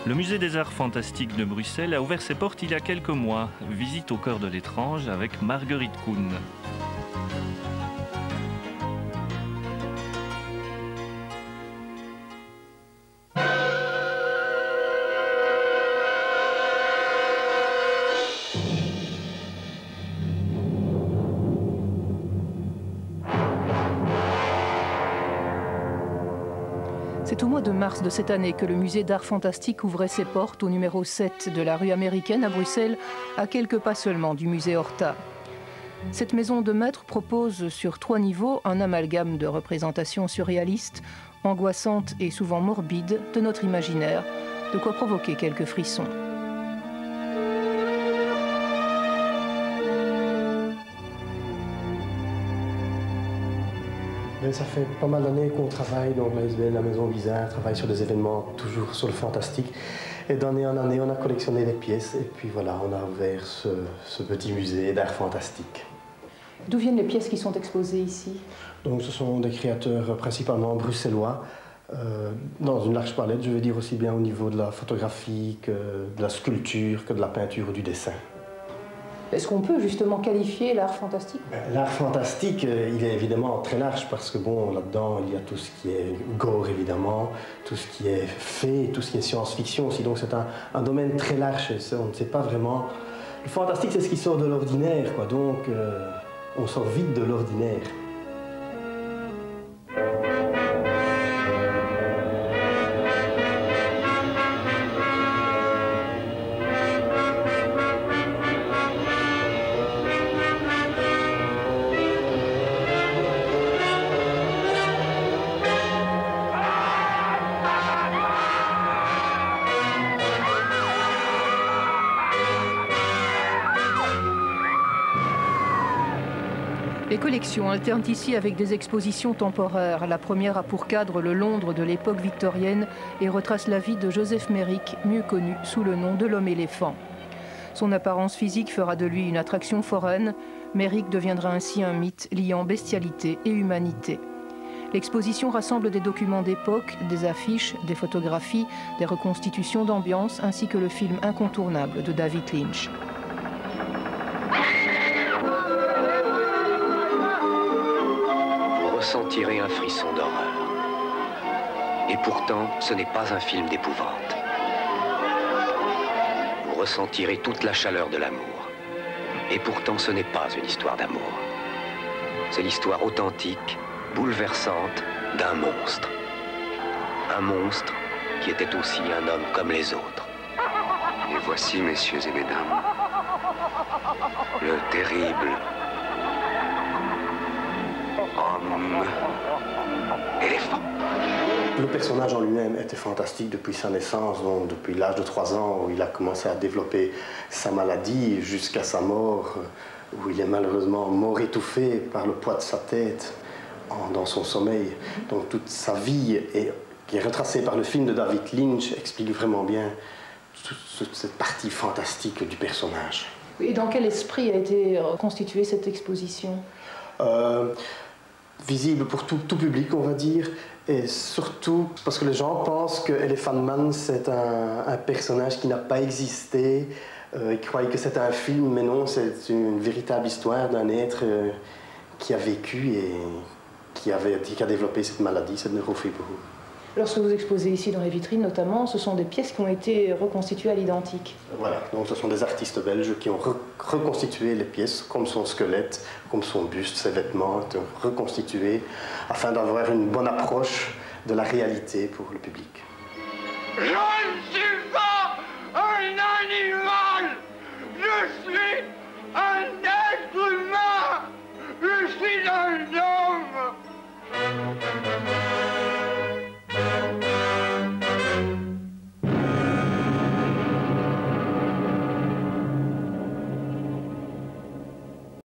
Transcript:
Le musée des Arts Fantastiques de Bruxelles a ouvert ses portes il y a quelques mois. Visite au cœur de l'étrange avec Marguerite Kuhn. C'est au mois de mars de cette année que le musée d'art fantastique ouvrait ses portes au numéro 7 de la rue américaine à Bruxelles, à quelques pas seulement du musée Horta. Cette maison de maître propose sur 3 niveaux un amalgame de représentations surréalistes, angoissantes et souvent morbides de notre imaginaire, de quoi provoquer quelques frissons. Ça fait pas mal d'années qu'on travaille, donc la SBL, la Maison Bizarre, travaille sur des événements toujours sur le fantastique. Et d'année en année, on a collectionné des pièces et puis voilà, on a ouvert ce petit musée d'art fantastique. D'où viennent les pièces qui sont exposées ici? Donc ce sont des créateurs principalement bruxellois, dans une large palette, je veux dire aussi bien au niveau de la photographie que de la sculpture, que de la peinture ou du dessin. Est-ce qu'on peut justement qualifier l'art fantastique? L'art fantastique, il est évidemment très large parce que bon, là-dedans, il y a tout ce qui est gore évidemment, tout ce qui est fait, tout ce qui est science-fiction aussi. Donc c'est un domaine très large et ça, on ne sait pas vraiment. Le fantastique, c'est ce qui sort de l'ordinaire, quoi. Donc on sort vite de l'ordinaire. Les collections alternent ici avec des expositions temporaires. La première a pour cadre le Londres de l'époque victorienne et retrace la vie de Joseph Merrick, mieux connu sous le nom de l'homme-éléphant. Son apparence physique fera de lui une attraction foraine. Merrick deviendra ainsi un mythe liant bestialité et humanité. L'exposition rassemble des documents d'époque, des affiches, des photographies, des reconstitutions d'ambiance ainsi que le film incontournable de David Lynch. Sentirez un frisson d'horreur. Et pourtant, ce n'est pas un film d'épouvante. Vous ressentirez toute la chaleur de l'amour. Et pourtant, ce n'est pas une histoire d'amour. C'est l'histoire authentique, bouleversante d'un monstre. Un monstre qui était aussi un homme comme les autres. Et voici, messieurs et mesdames, le terrible homme-éléphant. Le personnage en lui-même était fantastique depuis sa naissance, donc depuis l'âge de 3 ans où il a commencé à développer sa maladie jusqu'à sa mort, où il est malheureusement mort étouffé par le poids de sa tête dans son sommeil. Donc toute sa vie, qui est retracée par le film de David Lynch, explique vraiment bien toute cette partie fantastique du personnage. Et dans quel esprit a été constituée cette exposition? Visible pour tout public, on va dire, et surtout parce que les gens pensent que Elephant Man, c'est un personnage qui n'a pas existé, ils croient que c'est un film, mais non, c'est une véritable histoire d'un être qui a vécu et qui a développé cette maladie, cette neurofibrose. Lorsque vous exposez ici dans les vitrines notamment, ce sont des pièces qui ont été reconstituées à l'identique. Voilà, donc ce sont des artistes belges qui ont reconstitué les pièces comme son squelette, comme son buste, ses vêtements, reconstitués afin d'avoir une bonne approche de la réalité pour le public. Je ne suis